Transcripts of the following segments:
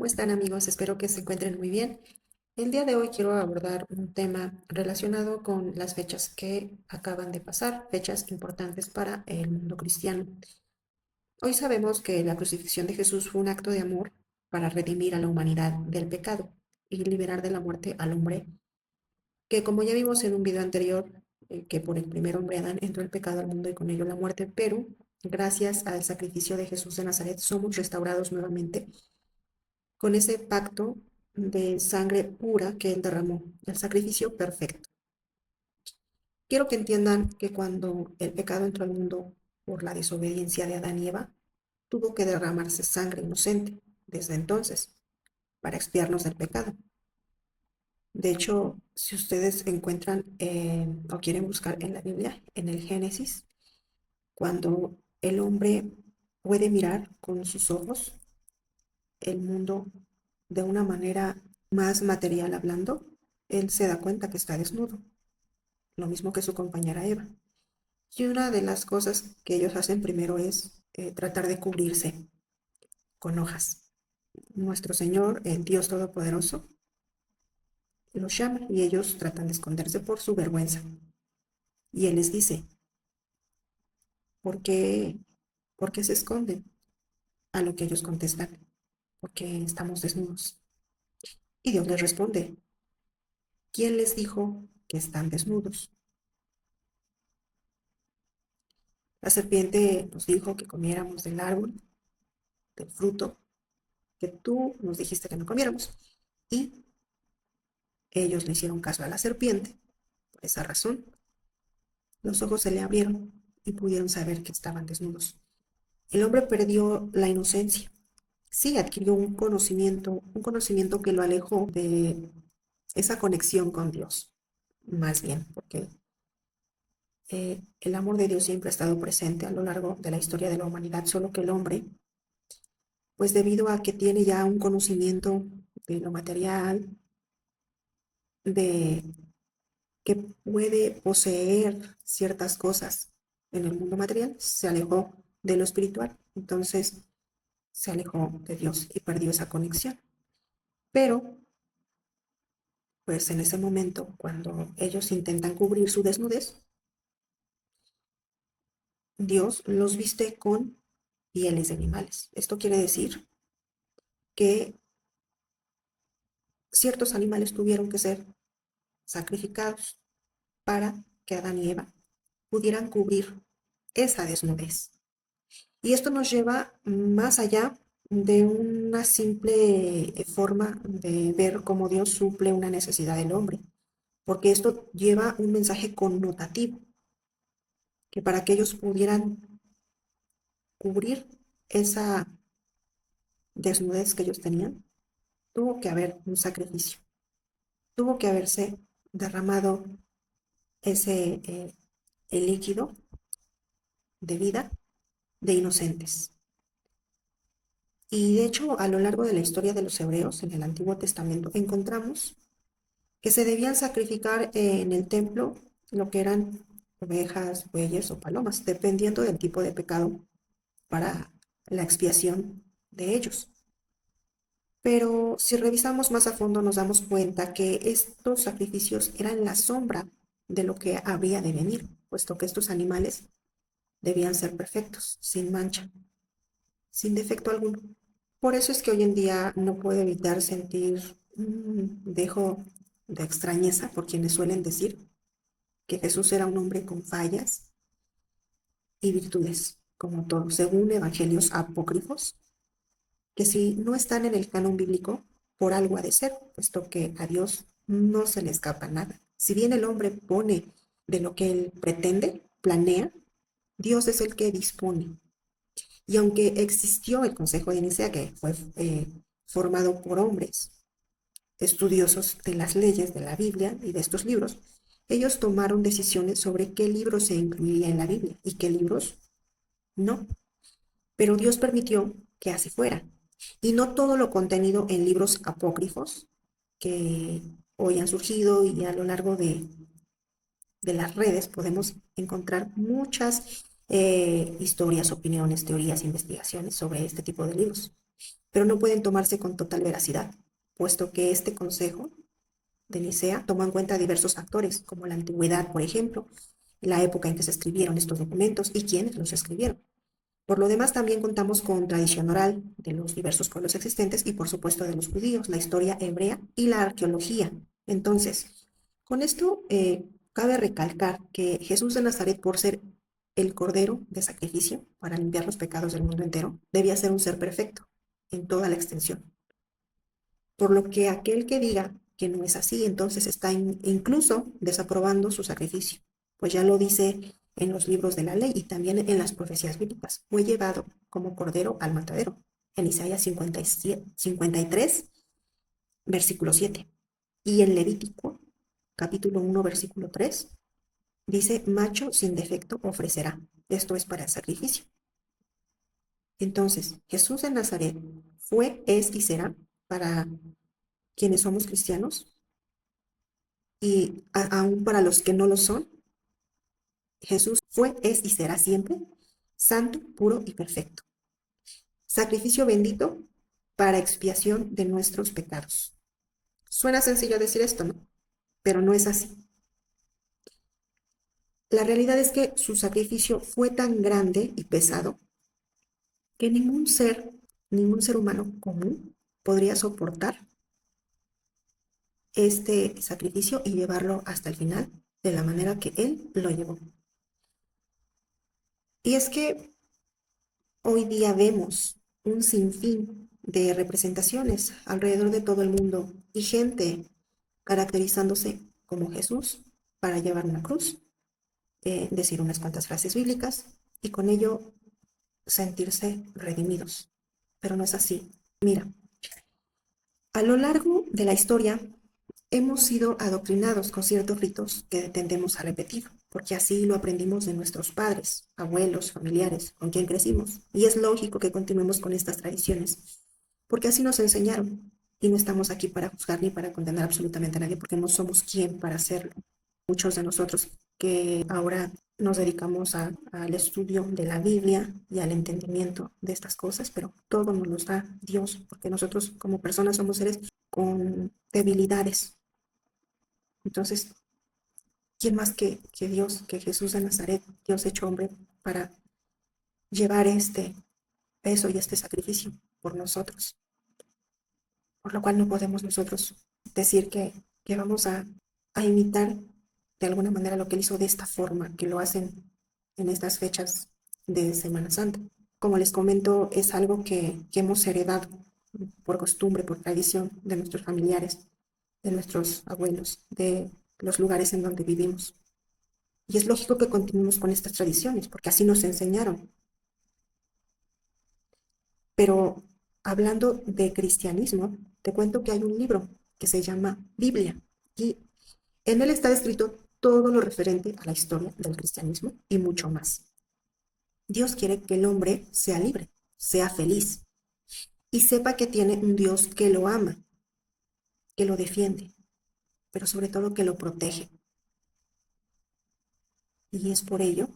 ¿Cómo están amigos? Espero que se encuentren muy bien. El día de hoy quiero abordar un tema relacionado con las fechas que acaban de pasar, fechas importantes para el mundo cristiano. Hoy sabemos que la crucifixión de Jesús fue un acto de amor para redimir a la humanidad del pecado y liberar de la muerte al hombre, que como ya vimos en un video anterior, que por el primer hombre Adán entró el pecado al mundo y con ello la muerte, pero gracias al sacrificio de Jesús de Nazaret somos restaurados nuevamente con ese pacto de sangre pura que Él derramó, el sacrificio perfecto. Quiero que entiendan que cuando el pecado entró al mundo por la desobediencia de Adán y Eva, tuvo que derramarse sangre inocente desde entonces para expiarnos del pecado. De hecho, si ustedes encuentran o quieren buscar en la Biblia, en el Génesis, cuando el hombre puede mirar con sus ojos el mundo de una manera más material hablando, él se da cuenta que está desnudo, lo mismo que su compañera Eva. Y una de las cosas que ellos hacen primero es tratar de cubrirse con hojas. Nuestro Señor, el Dios Todopoderoso, los llama y ellos tratan de esconderse por su vergüenza. Y Él les dice, ¿por qué, ¿por qué se esconden? A lo que ellos contestan, porque estamos desnudos. Y Dios les responde, ¿quién les dijo que están desnudos? La serpiente nos dijo que comiéramos del árbol, del fruto, que tú nos dijiste que no comiéramos. Y ellos le hicieron caso a la serpiente. Por esa razón, los ojos se le abrieron y pudieron saber que estaban desnudos. El hombre perdió la inocencia. Sí, adquirió un conocimiento que lo alejó de esa conexión con Dios, más bien, porque el amor de Dios siempre ha estado presente a lo largo de la historia de la humanidad, solo que el hombre, pues debido a que tiene ya un conocimiento de lo material, de que puede poseer ciertas cosas en el mundo material, se alejó de lo espiritual, entonces se alejó de Dios y perdió esa conexión. Pero, pues en ese momento, cuando ellos intentan cubrir su desnudez, Dios los viste con pieles de animales. Esto quiere decir que ciertos animales tuvieron que ser sacrificados para que Adán y Eva pudieran cubrir esa desnudez. Y esto nos lleva más allá de una simple forma de ver cómo Dios suple una necesidad del hombre, porque esto lleva un mensaje connotativo, que para que ellos pudieran cubrir esa desnudez que ellos tenían, tuvo que haber un sacrificio, tuvo que haberse derramado ese el líquido de vida de inocentes. Y de hecho, a lo largo de la historia de los hebreos en el Antiguo Testamento, encontramos que se debían sacrificar en el templo lo que eran ovejas, bueyes o palomas, dependiendo del tipo de pecado para la expiación de ellos. Pero si revisamos más a fondo nos damos cuenta que estos sacrificios eran la sombra de lo que habría de venir, puesto que estos animales debían ser perfectos, sin mancha, sin defecto alguno. Por eso es que hoy en día no puedo evitar sentir un dejo de extrañeza por quienes suelen decir que Jesús era un hombre con fallas y virtudes, como todos, según evangelios apócrifos, que si no están en el canon bíblico, por algo ha de ser, puesto que a Dios no se le escapa nada. Si bien el hombre pone de lo que él pretende, planea, Dios es el que dispone. Y aunque existió el Consejo de Nicea, que fue formado por hombres estudiosos de las leyes de la Biblia y de estos libros, ellos tomaron decisiones sobre qué libros se incluiría en la Biblia y qué libros no. Pero Dios permitió que así fuera. Y no todo lo contenido en libros apócrifos que hoy han surgido y a lo largo de las redes podemos encontrar muchas historias, opiniones, teorías, investigaciones sobre este tipo de libros. pero no pueden tomarse con total veracidad, puesto que este consejo de Nicea tomó en cuenta diversos factores, como la antigüedad, por ejemplo, la época en que se escribieron estos documentos y quiénes los escribieron. Por lo demás, también contamos con tradición oral de los diversos pueblos existentes y, por supuesto, de los judíos, la historia hebrea y la arqueología. Entonces, con esto cabe recalcar que Jesús de Nazaret, por ser el cordero de sacrificio para limpiar los pecados del mundo entero, debía ser un ser perfecto en toda la extensión. Por lo que aquel que diga que no es así, entonces está incluso desaprobando su sacrificio, pues ya lo dice en los libros de la ley y también en las profecías bíblicas. Fue llevado como cordero al matadero, en Isaías 53, versículo 7. Y en Levítico, capítulo 1, versículo 3, dice, macho sin defecto ofrecerá. Esto es para el sacrificio. Entonces, Jesús de Nazaret fue, es y será para quienes somos cristianos y aún para los que no lo son, Jesús fue, es y será siempre santo, puro y perfecto. Sacrificio bendito para expiación de nuestros pecados. Suena sencillo decir esto, ¿no? Pero no es así. La realidad es que su sacrificio fue tan grande y pesado que ningún ser humano común podría soportar este sacrificio y llevarlo hasta el final de la manera que él lo llevó. Y es que hoy día vemos un sinfín de representaciones alrededor de todo el mundo y gente caracterizándose como Jesús para llevar una cruz, decir unas cuantas frases bíblicas y con ello sentirse redimidos. Pero no es así. Mira, a lo largo de la historia hemos sido adoctrinados con ciertos ritos que tendemos a repetir, porque así lo aprendimos de nuestros padres, abuelos, familiares, con quien crecimos. Y es lógico que continuemos con estas tradiciones, porque así nos enseñaron. Y no estamos aquí para juzgar ni para condenar absolutamente a nadie, porque no somos quien para hacerlo. Muchos de nosotros que ahora nos dedicamos al estudio de la Biblia y al entendimiento de estas cosas, pero todo nos lo da Dios, porque nosotros como personas somos seres con debilidades. Entonces, ¿quién más que Dios, que Jesús de Nazaret, Dios hecho hombre, para llevar este peso y este sacrificio por nosotros? Por lo cual no podemos nosotros decir que vamos a imitar de alguna manera lo que él hizo de esta forma, que lo hacen en estas fechas de Semana Santa. Como les comento, es algo que hemos heredado por costumbre, por tradición de nuestros familiares, de nuestros abuelos, de los lugares en donde vivimos. Y es lógico que continuemos con estas tradiciones, porque así nos enseñaron. Pero hablando de cristianismo, te cuento que hay un libro que se llama Biblia y en él está escrito todo lo referente a la historia del cristianismo y mucho más. Dios quiere que el hombre sea libre, sea feliz y sepa que tiene un Dios que lo ama, que lo defiende, pero sobre todo que lo protege. Y es por ello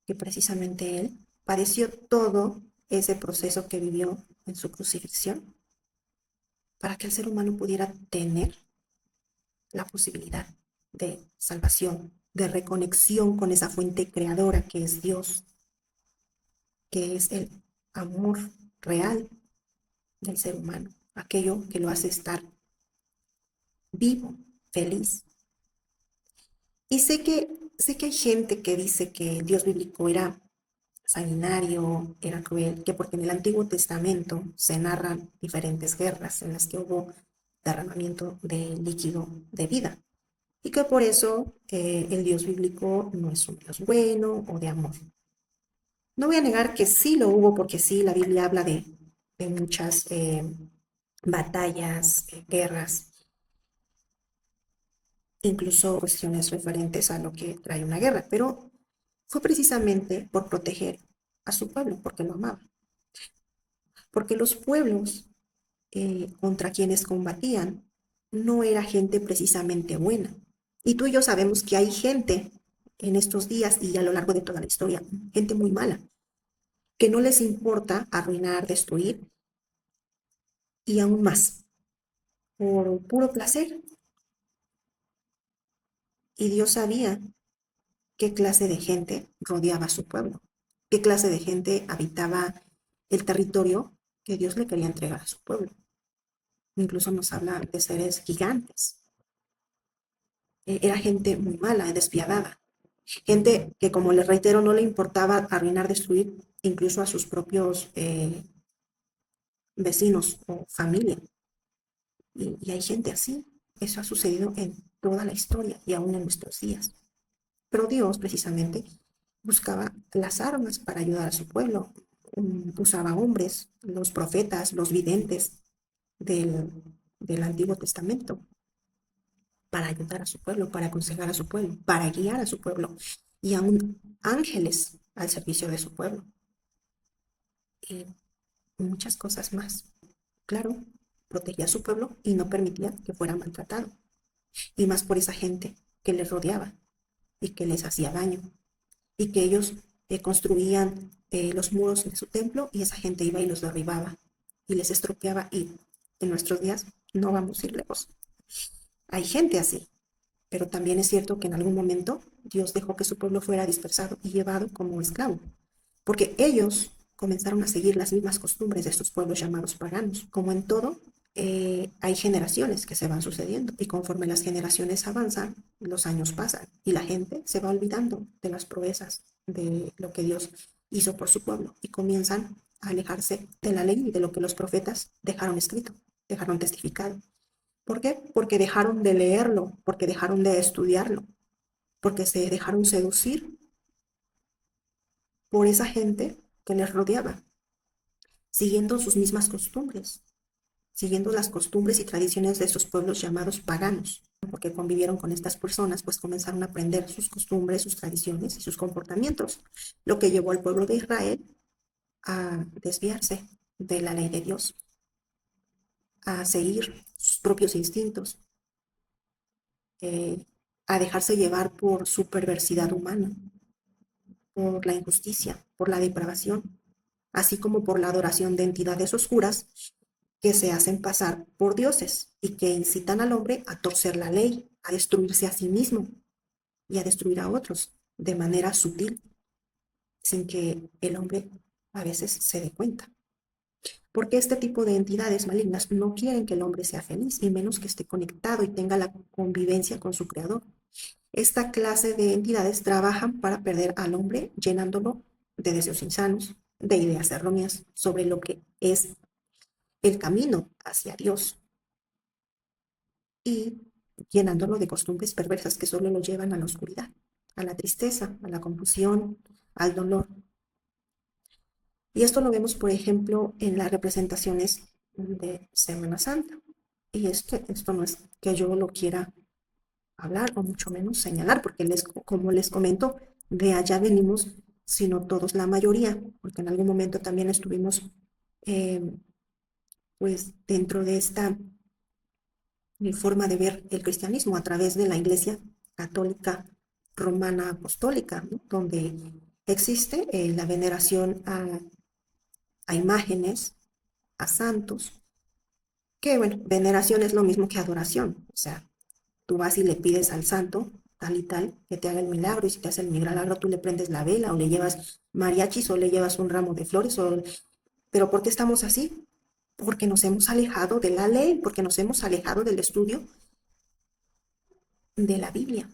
que precisamente Él padeció todo ese proceso que vivió en su crucifixión para que el ser humano pudiera tener la posibilidad de salvación, de reconexión con esa fuente creadora que es Dios, que es el amor real del ser humano, aquello que lo hace estar vivo, feliz. Y sé que hay gente que dice que el Dios bíblico era sanguinario, era cruel, que porque en el Antiguo Testamento se narran diferentes guerras en las que hubo derramamiento de líquido de vida y que por eso el Dios bíblico no es un Dios bueno o de amor. No voy a negar que sí lo hubo porque sí, la Biblia habla de muchas batallas, guerras, incluso cuestiones referentes a lo que trae una guerra, pero fue precisamente por proteger a su pueblo, porque lo amaba. Porque los pueblos contra quienes combatían no era gente precisamente buena. Y tú y yo sabemos que hay gente en estos días y a lo largo de toda la historia, gente muy mala, que no les importa arruinar, destruir, y aún más, por puro placer. Y Dios sabía qué clase de gente rodeaba a su pueblo, qué clase de gente habitaba el territorio que Dios le quería entregar a su pueblo. Incluso nos habla de seres gigantes. Era gente muy mala, despiadada. Gente que, como les reitero, no le importaba arruinar, destruir incluso a sus propios vecinos o familia. Y hay gente así. Eso ha sucedido en toda la historia y aún en nuestros días. Pero Dios, precisamente, buscaba las armas para ayudar a su pueblo. Usaba hombres, los profetas, los videntes del, del Antiguo Testamento, para ayudar a su pueblo, para aconsejar a su pueblo, para guiar a su pueblo, y aún ángeles al servicio de su pueblo, y muchas cosas más. Claro, protegía a su pueblo y no permitía que fuera maltratado, y más por esa gente que les rodeaba y que les hacía daño, y que ellos construían los muros de su templo y esa gente iba y los derribaba y les estropeaba, y en nuestros días no vamos a ir lejos. Hay gente así, pero también es cierto que en algún momento Dios dejó que su pueblo fuera dispersado y llevado como esclavo, porque ellos comenzaron a seguir las mismas costumbres de estos pueblos llamados paganos. Como en todo, hay generaciones que se van sucediendo y conforme las generaciones avanzan, los años pasan y la gente se va olvidando de las proezas de lo que Dios hizo por su pueblo y comienzan a alejarse de la ley y de lo que los profetas dejaron escrito, dejaron testificado. ¿Por qué? Porque dejaron de leerlo, porque dejaron de estudiarlo, porque se dejaron seducir por esa gente que les rodeaba, siguiendo sus mismas costumbres, siguiendo las costumbres y tradiciones de esos pueblos llamados paganos, porque convivieron con estas personas, pues comenzaron a aprender sus costumbres, sus tradiciones y sus comportamientos, lo que llevó al pueblo de Israel a desviarse de la ley de Dios, a seguir sus propios instintos, eh, a dejarse llevar por su perversidad humana, por la injusticia, por la depravación, así como por la adoración de entidades oscuras que se hacen pasar por dioses y que incitan al hombre a torcer la ley, a destruirse a sí mismo y a destruir a otros de manera sutil, sin que el hombre a veces se dé cuenta. Porque este tipo de entidades malignas no quieren que el hombre sea feliz, y menos que esté conectado y tenga la convivencia con su creador. Esta clase de entidades trabajan para perder al hombre, llenándolo de deseos insanos, de ideas erróneas sobre lo que es el camino hacia Dios, y llenándolo de costumbres perversas que solo lo llevan a la oscuridad, a la tristeza, a la confusión, al dolor. Y esto lo vemos, por ejemplo, en las representaciones de Semana Santa. Y esto no es que yo lo quiera hablar o mucho menos señalar, porque como les comento, de allá venimos, sino todos, la mayoría, porque en algún momento también estuvimos eh, pues dentro de esta forma de ver el cristianismo a través de la Iglesia Católica Romana Apostólica, ¿no? Donde existe la veneración a imágenes, a santos, que bueno, veneración es lo mismo que adoración, o sea, tú vas y le pides al santo tal y tal que te haga el milagro, y si te hace el milagro tú le prendes la vela o le llevas mariachis o le llevas un ramo de flores. Pero ¿por qué estamos así? Porque nos hemos alejado de la ley, porque nos hemos alejado del estudio de la Biblia,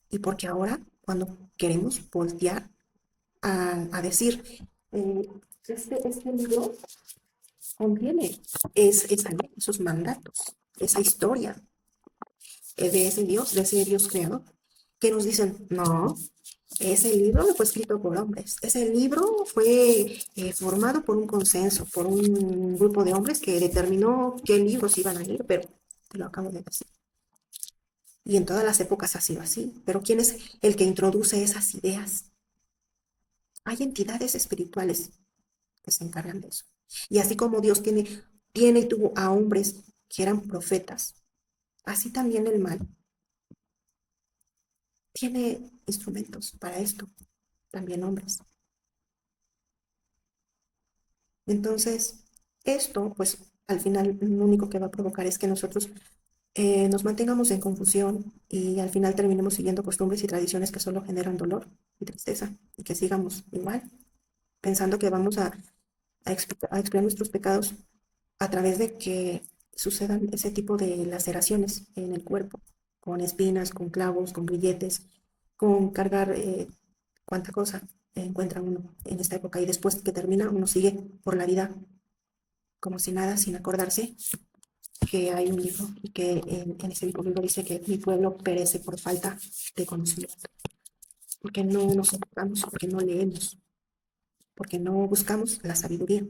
y porque ahora cuando queremos voltear a decir, eh, este libro contiene esa ley, esos mandatos, esa historia de ese Dios creador, que nos dicen, no, ese libro no fue escrito por hombres, ese libro fue formado por un consenso, por un grupo de hombres que determinó qué libros iban a leer, pero te lo acabo de decir. Y en todas las épocas ha sido así. Pero ¿quién es el que introduce esas ideas? Hay entidades espirituales que se encargan de eso. Y así como Dios tiene y tuvo a hombres que eran profetas, así también el mal tiene instrumentos para esto, también hombres. Entonces, esto, pues, al final lo único que va a provocar es que nosotros nos mantengamos en confusión y al final terminemos siguiendo costumbres y tradiciones que solo generan dolor y tristeza y que sigamos igual, pensando que vamos a expiar nuestros pecados a través de que sucedan ese tipo de laceraciones en el cuerpo, con espinas, con clavos, con grilletes, con cargar cuánta cosa encuentra uno en esta época y después que termina uno sigue por la vida como si nada, sin acordarse que hay un libro y que en ese mismo libro dice que mi pueblo perece por falta de conocimiento, porque no nos enfocamos, porque no leemos, porque no buscamos la sabiduría.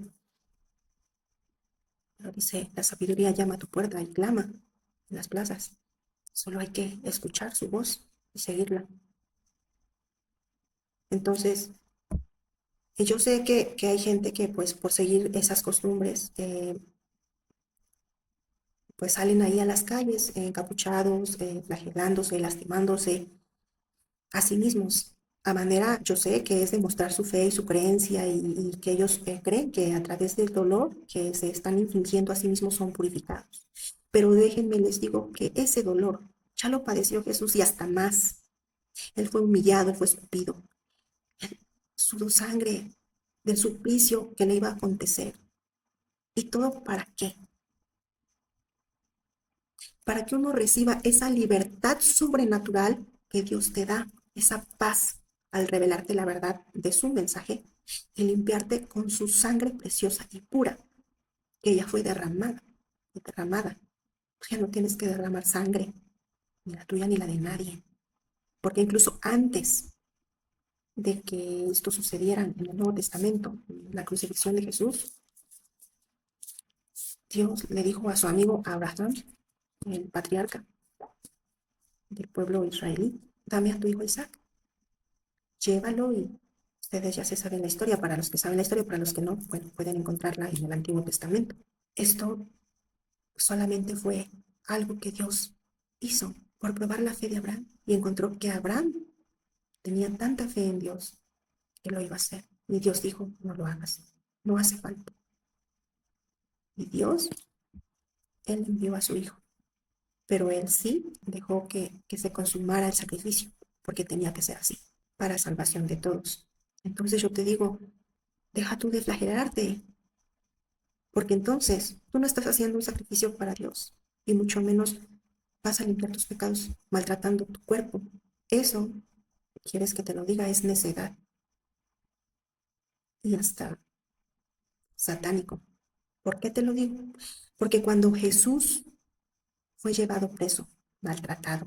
Pero dice, la sabiduría llama a tu puerta y clama en las plazas. Solo hay que escuchar su voz y seguirla. Entonces, yo sé que hay gente que pues por seguir esas costumbres, pues salen ahí a las calles encapuchados, flagelándose, lastimándose a sí mismos. A manera, yo sé que es demostrar su fe y su creencia y que ellos creen que a través del dolor que se están infligiendo a sí mismos son purificados. Pero déjenme les digo que ese dolor ya lo padeció Jesús y hasta más. Él fue humillado, él fue escupido, él sudó sangre del suplicio que le iba a acontecer. ¿Y todo para qué? Para que uno reciba esa libertad sobrenatural que Dios te da, esa paz al revelarte la verdad de su mensaje y limpiarte con su sangre preciosa y pura, que ya fue derramada, y derramada. Ya no tienes que derramar sangre, ni la tuya ni la de nadie, porque incluso antes de que esto sucediera en el Nuevo Testamento, la crucifixión de Jesús, Dios le dijo a su amigo Abraham, el patriarca del pueblo israelí, dame a tu hijo Isaac, llévalo y ustedes ya se saben la historia, para los que saben la historia, para los que no, bueno, pueden encontrarla en el Antiguo Testamento. Esto solamente fue algo que Dios hizo por probar la fe de Abraham y encontró que Abraham tenía tanta fe en Dios que lo iba a hacer. Y Dios dijo, no lo hagas, no hace falta. Y Dios, él envió a su hijo, pero él sí dejó que se consumara el sacrificio, porque tenía que ser así, para salvación de todos. Entonces yo te digo, deja tú de flagelarte, porque entonces tú no estás haciendo un sacrificio para Dios, y mucho menos vas a limpiar tus pecados maltratando tu cuerpo. Eso, quieres que te lo diga, es necedad y hasta satánico. ¿Por qué te lo digo? Porque cuando Jesús fue llevado preso, maltratado,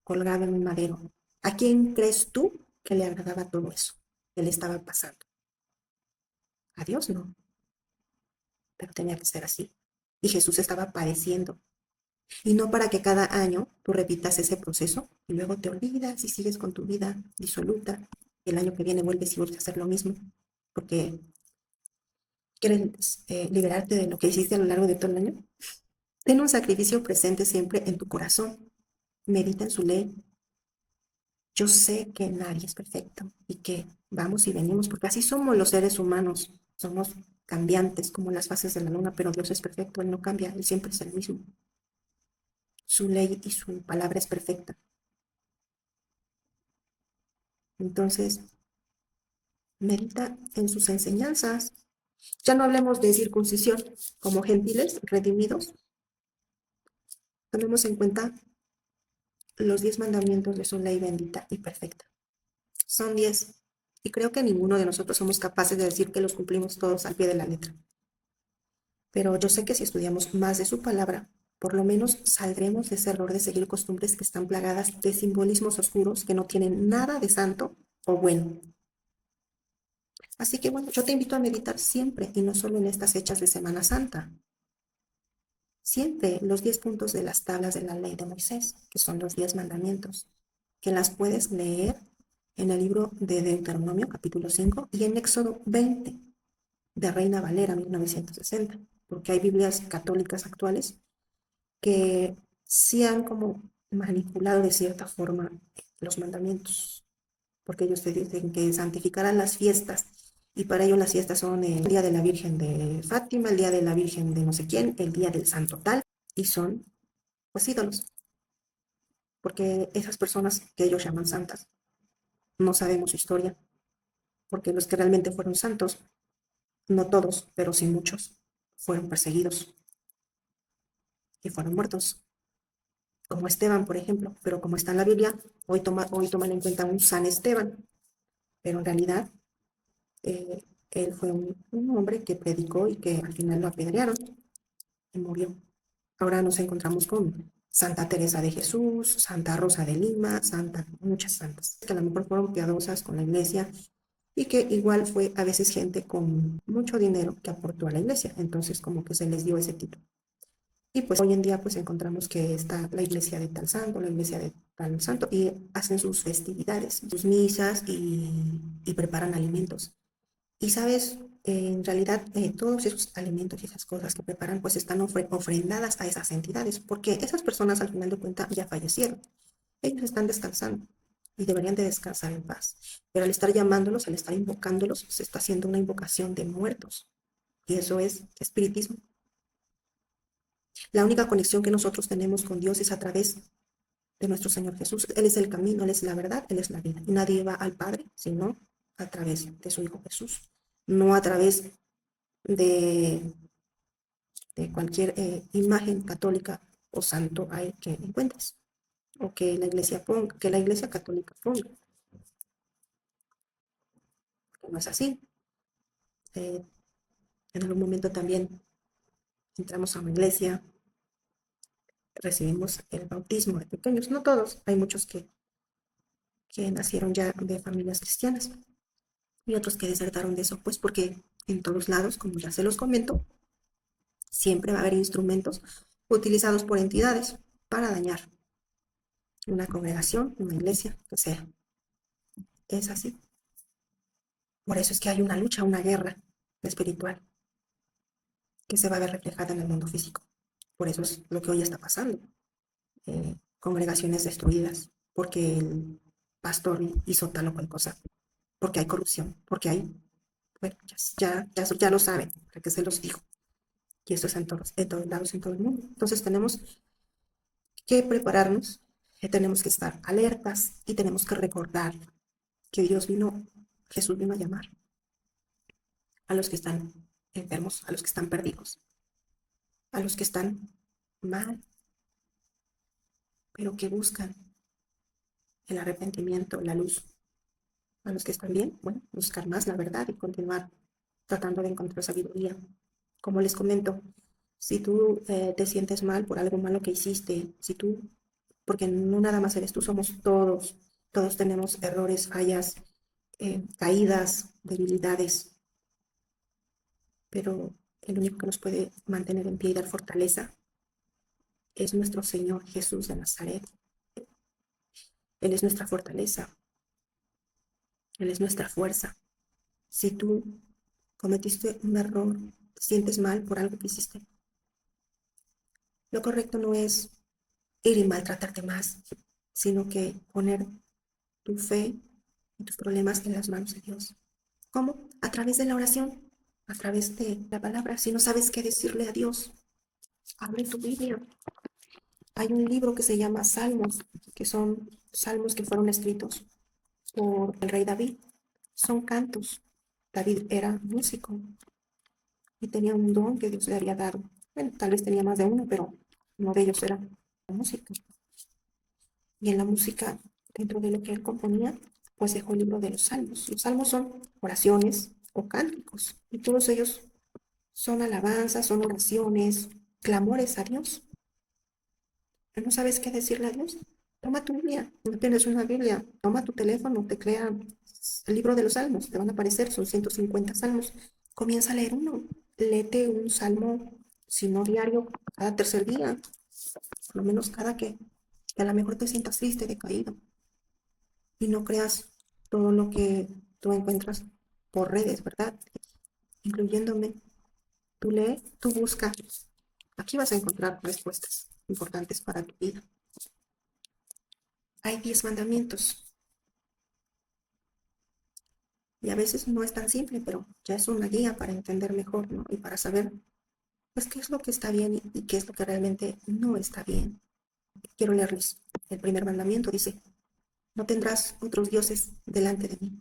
colgado en un madero, ¿a quién crees tú que le agradaba todo eso que le estaba pasando? A Dios no, pero tenía que ser así. Y Jesús estaba padeciendo. Y no para que cada año tú repitas ese proceso y luego te olvidas y sigues con tu vida disoluta. Y el año que viene vuelves y vuelves a hacer lo mismo. Porque quieres liberarte de lo que hiciste a lo largo de todo el año. Ten un sacrificio presente siempre en tu corazón. Medita en su ley. Yo sé que nadie es perfecto y que vamos y venimos, porque así somos los seres humanos. Somos cambiantes como las fases de la luna, pero Dios es perfecto, Él no cambia, Él siempre es el mismo. Su ley y su palabra es perfecta. Entonces, medita en sus enseñanzas. Ya no hablemos de circuncisión como gentiles redimidos. Tomemos en cuenta los 10 mandamientos de su ley bendita y perfecta. Son 10 y creo que ninguno de nosotros somos capaces de decir que los cumplimos todos al pie de la letra. Pero yo sé que si estudiamos más de su palabra, por lo menos saldremos de ese error de seguir costumbres que están plagadas de simbolismos oscuros que no tienen nada de santo o bueno. Así que bueno, yo te invito a meditar siempre y no solo en estas fechas de Semana Santa. Siempre los 10 puntos de las tablas de la ley de Moisés, que son los 10 mandamientos, que las puedes leer en el libro de Deuteronomio, capítulo 5, y en Éxodo 20, de Reina Valera, 1960, porque hay Biblias católicas actuales que sí han como manipulado de cierta forma los mandamientos, porque ellos te dicen que santificarán las fiestas Y para ellos las fiestas son el día de la Virgen de Fátima, el día de la Virgen de no sé quién, el día del santo tal, y son pues ídolos, porque esas personas que ellos llaman santas, no sabemos su historia, porque los que realmente fueron santos, no todos, pero sí muchos, fueron perseguidos y fueron muertos, como Esteban, por ejemplo, pero como está en la Biblia, hoy toman en cuenta un San Esteban, pero en realidad eh, él fue un hombre que predicó y que al final lo apedrearon y murió. Ahora nos encontramos con Santa Teresa de Jesús, Santa Rosa de Lima, muchas santas, que a lo mejor fueron piadosas con la iglesia y que igual fue a veces gente con mucho dinero que aportó a la iglesia, entonces como que se les dio ese título. Y pues hoy en día pues encontramos que está la iglesia de tal santo, la iglesia de tal santo, y hacen sus festividades, sus misas y preparan alimentos. Y sabes, en realidad todos esos alimentos y esas cosas que preparan pues están ofrendadas a esas entidades, porque esas personas al final de cuentas ya fallecieron. Ellos están descansando y deberían de descansar en paz. Pero al estar llamándolos, al estar invocándolos, se está haciendo una invocación de muertos. Y eso es espiritismo. La única conexión que nosotros tenemos con Dios es a través de nuestro Señor Jesús. Él es el camino, Él es la verdad, Él es la vida. Nadie va al Padre sino a través de su Hijo Jesús, no a través de, de cualquier imagen católica o santo hay que encuentres o que la iglesia ponga, que la iglesia católica ponga. Que no es así. Eh, en algún momento también entramos a una iglesia, recibimos el bautismo de pequeños, no todos, hay muchos que nacieron ya de familias cristianas y otros que desertaron de eso, pues porque en todos lados, como ya se los comento, siempre va a haber instrumentos utilizados por entidades para dañar una congregación, una iglesia, que sea. Es así. Por eso es que hay una lucha, una guerra espiritual que se va a ver reflejada en el mundo físico. Por eso es lo que hoy está pasando. Congregaciones destruidas porque el pastor hizo tal o cual cosa, porque hay corrupción, porque hay, bueno, ya lo saben, porque se los dijo. Y esto es en todos lados, en todo el mundo. Entonces tenemos que prepararnos, tenemos que estar alertas y tenemos que recordar que Jesús vino a llamar a los que están enfermos, a los que están perdidos, a los que están mal, pero que buscan el arrepentimiento, la luz, a los que están bien, bueno, buscar más la verdad y continuar tratando de encontrar sabiduría. Como les comento, si tú te sientes mal por algo malo que hiciste, si tú, porque no nada más eres tú, somos todos, todos tenemos errores, fallas, caídas, debilidades, pero el único que nos puede mantener en pie y dar fortaleza es nuestro Señor Jesús de Nazaret. Él es nuestra fortaleza, Él es nuestra fuerza. Si tú cometiste un error, te sientes mal por algo que hiciste, lo correcto no es ir y maltratarte más, sino que poner tu fe y tus problemas en las manos de Dios. ¿Cómo? A través de la oración, a través de la palabra. Si no sabes qué decirle a Dios, abre tu Biblia. Hay un libro que se llama Salmos, que son salmos que fueron escritos por el rey David. Son cantos. David era músico y tenía un don que Dios le había dado. Bueno, tal vez tenía más de uno, pero uno de ellos era la música. Y en la música, dentro de lo que él componía, pues dejó el libro de los salmos. Los salmos son oraciones o cánticos, y todos ellos son alabanzas, son oraciones, clamores a Dios. ¿No sabes qué decirle a Dios? Toma tu Biblia, no tienes una Biblia, toma tu teléfono, teclea el libro de los salmos, te van a aparecer, son 150 salmos. Comienza a leer uno, léete un salmo, si no diario, cada tercer día, por lo menos cada que a lo mejor te sientas triste, decaído, y no creas todo lo que tú encuentras por redes, ¿verdad? Incluyéndome. Tú lee, tú busca. Aquí vas a encontrar respuestas importantes para tu vida. Hay 10 mandamientos. Y a veces no es tan simple, pero ya es una guía para entender mejor, ¿no? Y para saber, pues, qué es lo que está bien y qué es lo que realmente no está bien. Quiero leerles. El primer mandamiento dice, no tendrás otros dioses delante de mí.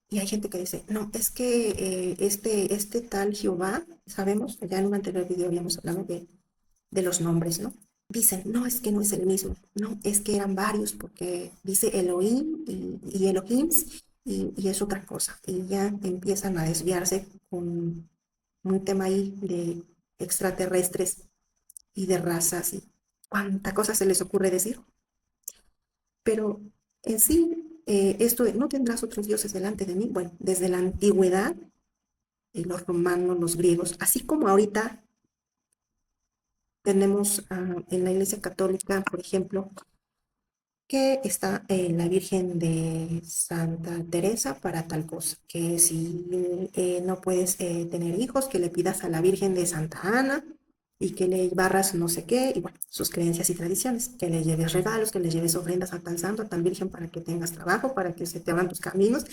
Y hay gente que dice, no, es que este tal Jehová, sabemos, ya en un anterior video habíamos hablado de los nombres, ¿no? Dicen, no, es que no es el mismo, no, es que eran varios, porque dice Elohim y Elohims y es otra cosa. Y ya empiezan a desviarse con un tema ahí de extraterrestres y de razas y cuánta cosa se les ocurre decir. Pero en sí, esto de no tendrás otros dioses delante de mí, bueno, desde la antigüedad, los romanos, los griegos, así como ahorita tenemos en la Iglesia Católica, por ejemplo, que está la Virgen de Santa Teresa para tal cosa, que si no puedes tener hijos, que le pidas a la Virgen de Santa Ana y que le barras no sé qué, y bueno, sus creencias y tradiciones, que le lleves regalos, que le lleves ofrendas a tal santo, a tal Virgen para que tengas trabajo, para que se te abran tus caminos,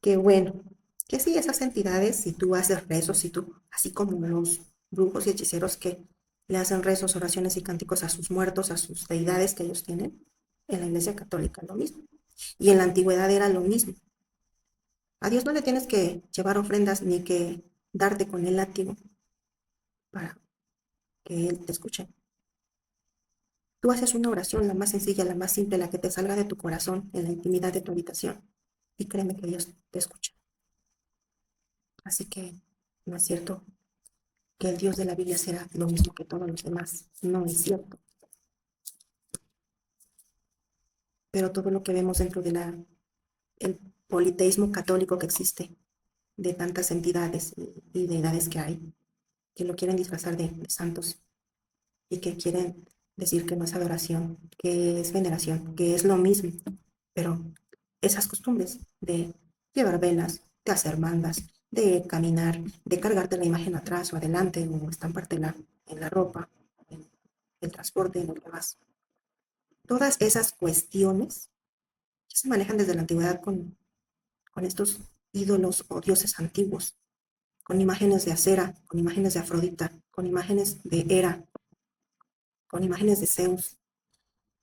que bueno, que sí, esas entidades, si tú haces rezos, si tú, así como los brujos y hechiceros que le hacen rezos, oraciones y cánticos a sus muertos, a sus deidades que ellos tienen, en la Iglesia Católica lo mismo. Y en la antigüedad era lo mismo. A Dios no le tienes que llevar ofrendas ni que darte con el látigo para que Él te escuche. Tú haces una oración, la más sencilla, la más simple, la que te salga de tu corazón, en la intimidad de tu habitación. Y créeme que Dios te escucha. Así que no es cierto que el Dios de la Biblia será lo mismo que todos los demás. No es cierto. Pero todo lo que vemos dentro del politeísmo católico que existe, de tantas entidades y deidades que hay, que lo quieren disfrazar de santos y que quieren decir que no es adoración, que es veneración, que es lo mismo. Pero esas costumbres de llevar velas, de hacer mandas, de caminar, de cargarte la imagen atrás o adelante o estampártela en la ropa, en el transporte, en lo que vas. Todas esas cuestiones ya se manejan desde la antigüedad con estos ídolos o dioses antiguos, con imágenes de Acera, con imágenes de Afrodita, con imágenes de Hera, con imágenes de Zeus.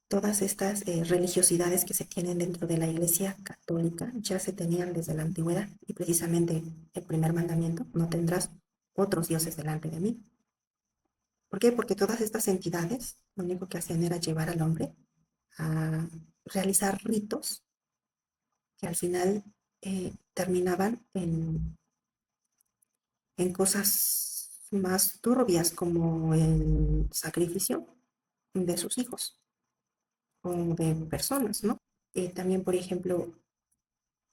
Todas estas religiosidades que se tienen dentro de la Iglesia Católica ya se tenían desde la antigüedad y precisamente el primer mandamiento, no tendrás otros dioses delante de mí. ¿Por qué? Porque todas estas entidades lo único que hacían era llevar al hombre a realizar ritos que al final terminaban en cosas más turbias como el sacrificio de sus hijos o de personas, ¿no? También, por ejemplo,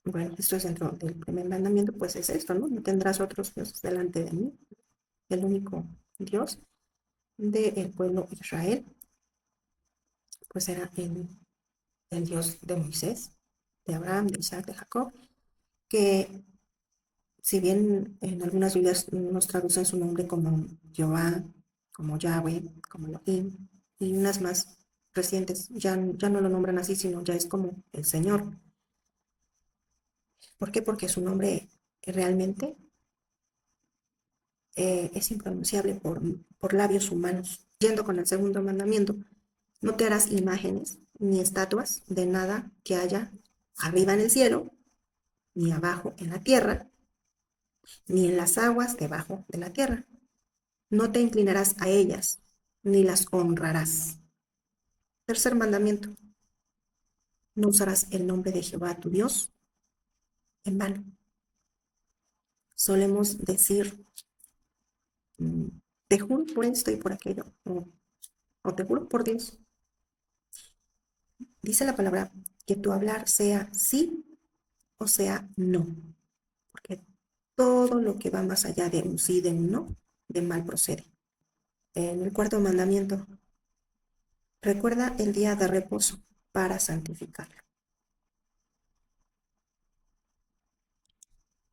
bueno, esto es dentro del primer mandamiento, pues es esto, ¿no? No tendrás otros dioses delante de mí, el único Dios del pueblo Israel, pues era el Dios de Moisés, de Abraham, de Isaac, de Jacob, que si bien en algunas Biblias nos traducen su nombre como Jehová, como Yahweh, como Elohim, y unas más recientes ya no lo nombran así, sino ya es como el Señor. ¿Por qué? Porque su nombre realmente es impronunciable por labios humanos. Yendo con el segundo mandamiento, no te harás imágenes ni estatuas de nada que haya arriba en el cielo, ni abajo en la tierra, ni en las aguas debajo de la tierra. No te inclinarás a ellas, ni las honrarás. Tercer mandamiento, no usarás el nombre de Jehová tu Dios en vano. Solemos decir, te juro por esto y por aquello, o te juro por Dios. Dice la palabra que tu hablar sea sí o sea no, porque todo lo que va más allá de un sí, de un no, de mal procede. En el cuarto mandamiento, recuerda el día de reposo para santificarlo.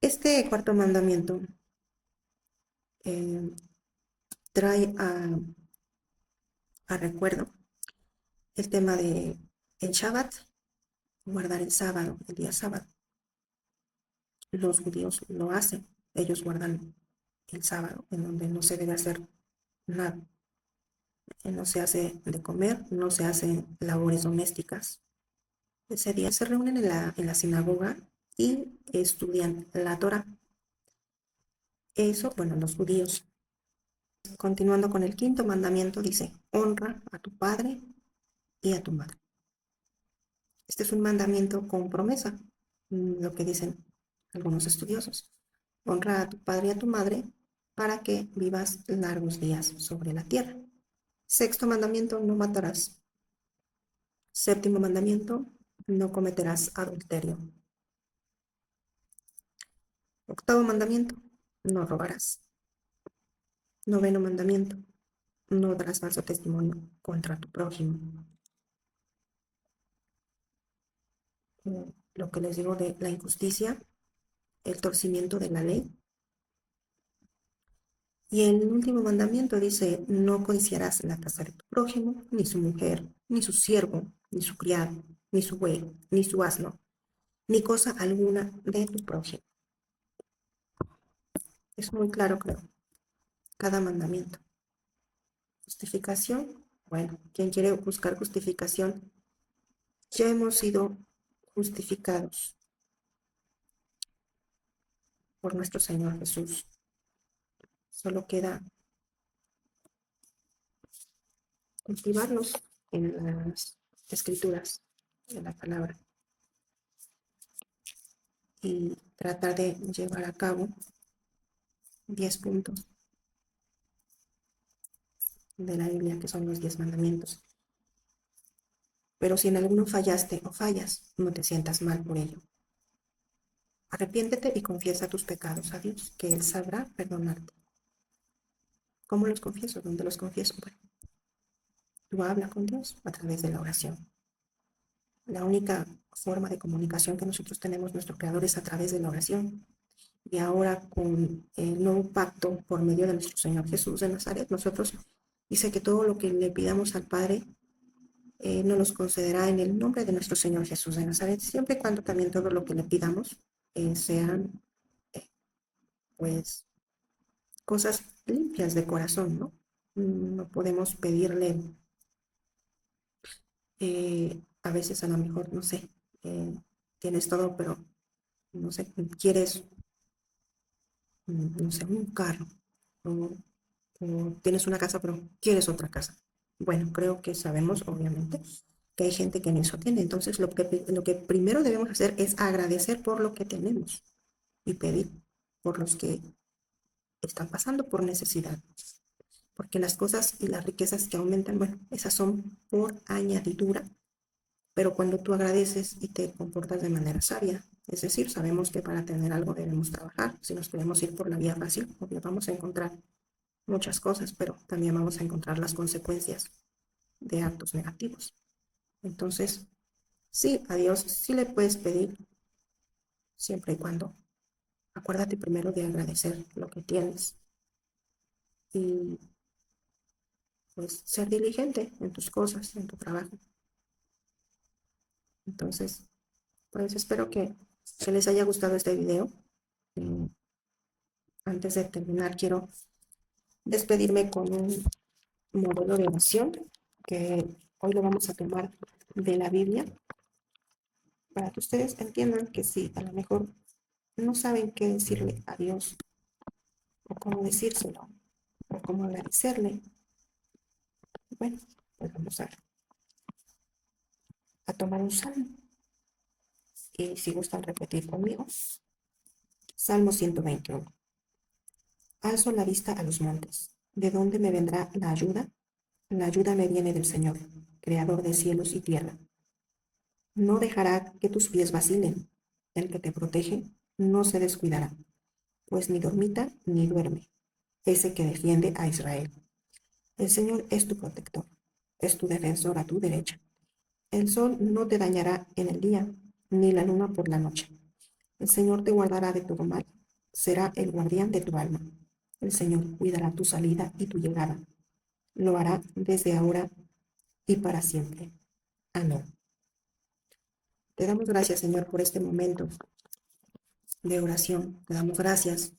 Este cuarto mandamiento eh, trae a recuerdo el tema de el Shabbat, guardar el sábado, el día sábado. los judíos lo hacen. Ellos guardan el sábado, en donde no se debe hacer nada. No se hace de comer, no se hacen labores domésticas. Ese día se reúnen en la sinagoga y estudian la Torah. Eso, bueno, los judíos. Continuando con el quinto mandamiento, dice, honra a tu padre y a tu madre. Este es un mandamiento con promesa, lo que dicen algunos estudiosos. Honra a tu padre y a tu madre para que vivas largos días sobre la tierra. Sexto mandamiento, no matarás. Séptimo mandamiento, no cometerás adulterio. Octavo mandamiento, no robarás. Noveno mandamiento, no darás falso testimonio contra tu prójimo. Lo que les digo de la injusticia, el torcimiento de la ley. Y el último mandamiento dice, no codiciarás la casa de tu prójimo, ni su mujer, ni su siervo, ni su criado, ni su buey, ni su asno, ni cosa alguna de tu prójimo. Es muy claro, creo, cada mandamiento. Justificación, bueno, quien quiere buscar justificación, ya hemos sido justificados por nuestro Señor Jesús. Solo queda cultivarnos en las escrituras, en la palabra, y tratar de llevar a cabo 10 puntos de la Biblia, que son los 10 mandamientos. Pero si en alguno fallaste o fallas, no te sientas mal por ello. Arrepiéntete y confiesa tus pecados a Dios, que Él sabrá perdonarte. ¿Cómo los confieso? ¿Dónde los confieso? Bueno, tú habla con Dios a través de la oración. La única forma de comunicación que nosotros tenemos, nuestro Creador, es a través de la oración. Y ahora con el nuevo pacto por medio de nuestro Señor Jesús de Nazaret, nosotros dice que todo lo que le pidamos al Padre nos los concederá en el nombre de nuestro Señor Jesús de Nazaret, siempre y cuando también todo lo que le pidamos sean pues cosas limpias de corazón, ¿no? No podemos pedirle a veces a lo mejor, no sé, tienes todo, pero no sé, quieres, no sé, un carro, o, o tienes una casa, pero quieres otra casa. Bueno, creo que sabemos, obviamente, que hay gente que en eso tiene. Entonces, lo que primero debemos hacer es agradecer por lo que tenemos y pedir por los que están pasando por necesidad. Porque las cosas y las riquezas que aumentan, bueno, esas son por añadidura, pero cuando tú agradeces y te comportas de manera sabia, es decir, sabemos que para tener algo debemos trabajar. Si nos queremos ir por la vía fácil, obvio, vamos a encontrar muchas cosas, pero también vamos a encontrar las consecuencias de actos negativos. Entonces, sí, a Dios sí le puedes pedir, siempre y cuando acuérdate primero de agradecer lo que tienes y pues ser diligente en tus cosas, en tu trabajo. Entonces, pues espero que les haya gustado este video. Eh, Antes de terminar, quiero despedirme con un modelo de oración que hoy lo vamos a tomar de la Biblia para que ustedes entiendan que si a lo mejor no saben qué decirle a Dios o cómo decírselo o cómo agradecerle, bueno, pues vamos a tomar un salmo y si gustan repetir conmigo, Salmo 121. Alzo la vista a los montes. ¿De dónde me vendrá la ayuda? La ayuda me viene del Señor, creador de cielos y tierra. No dejará que tus pies vacilen. El que te protege no se descuidará, pues ni dormita ni duerme, ese que defiende a Israel. El Señor es tu protector, es tu defensor a tu derecha. El sol no te dañará en el día, ni la luna por la noche. El Señor te guardará de todo mal, será el guardián de tu alma. El Señor cuidará tu salida y tu llegada. Lo hará desde ahora y para siempre. Amén. Te damos gracias, Señor, por este momento de oración. Te damos gracias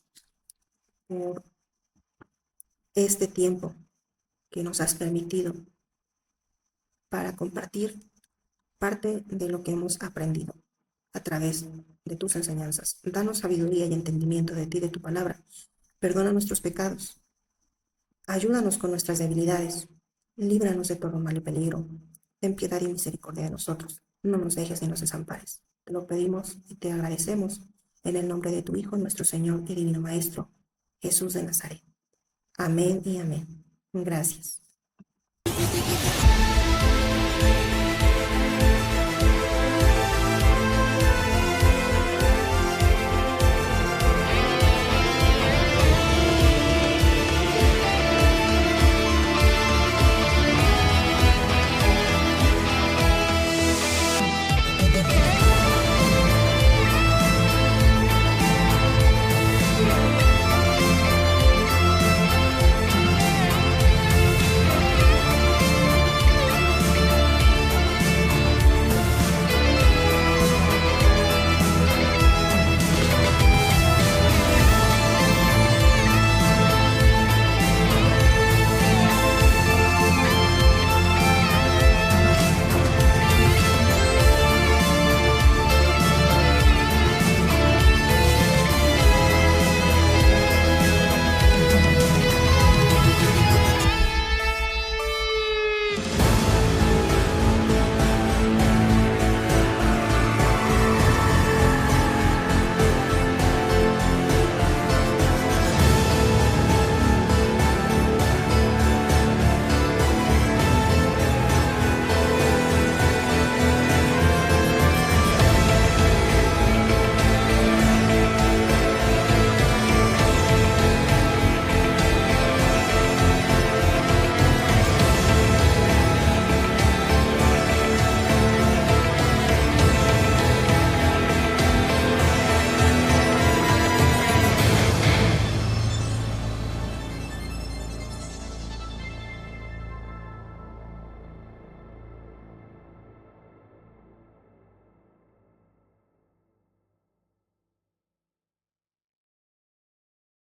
por este tiempo que nos has permitido para compartir parte de lo que hemos aprendido a través de tus enseñanzas. Danos sabiduría y entendimiento de ti, de tu palabra. Perdona nuestros pecados. Ayúdanos con nuestras debilidades. Líbranos de todo mal y peligro. Ten piedad y misericordia de nosotros. No nos dejes ni nos desampares. Te lo pedimos y te agradecemos en el nombre de tu Hijo, nuestro Señor y Divino Maestro, Jesús de Nazaret. Amén y amén. Gracias.